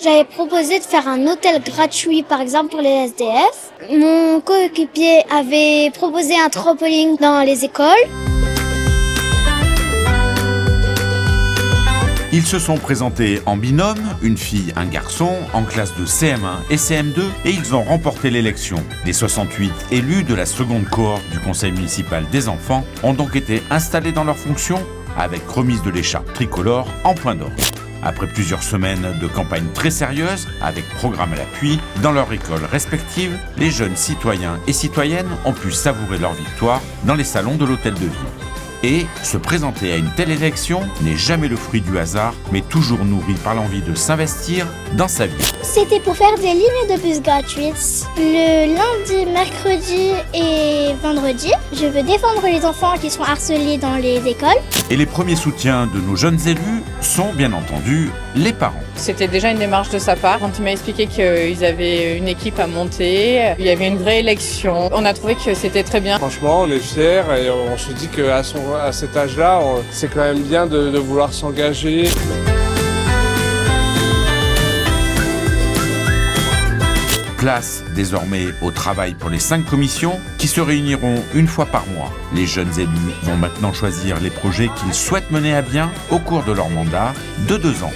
J'avais proposé de faire un hôtel gratuit, par exemple, pour les SDF. Mon coéquipier avait proposé un trampoline dans les écoles. Ils se sont présentés en binôme, une fille, un garçon, en classe de CM1 et CM2, et ils ont remporté l'élection. Les 68 élus de la seconde cohorte du conseil municipal des enfants ont donc été installés dans leurs fonctions avec remise de l'écharpe tricolore en point d'or. Après plusieurs semaines de campagne très sérieuse, avec programme à l'appui, dans leur école respective, les jeunes citoyens et citoyennes ont pu savourer leur victoire dans les salons de l'hôtel de ville. Et se présenter à une telle élection n'est jamais le fruit du hasard, mais toujours nourri par l'envie de s'investir dans sa vie. C'était pour faire des lignes de bus gratuites. Le lundi, mercredi et vendredi, je veux défendre les enfants qui sont harcelés dans les écoles. Et les premiers soutiens de nos jeunes élus sont bien entendu les parents. C'était déjà une démarche de sa part. Quand il m'a expliqué qu'ils avaient une équipe à monter, il y avait une vraie élection. On a trouvé que c'était très bien. Franchement, on est fiers et on se dit qu'à cet âge-là, c'est quand même bien de vouloir s'engager. Place désormais au travail pour les 5 commissions qui se réuniront une fois par mois. Les jeunes élus vont maintenant choisir les projets qu'ils souhaitent mener à bien au cours de leur mandat de 2 ans.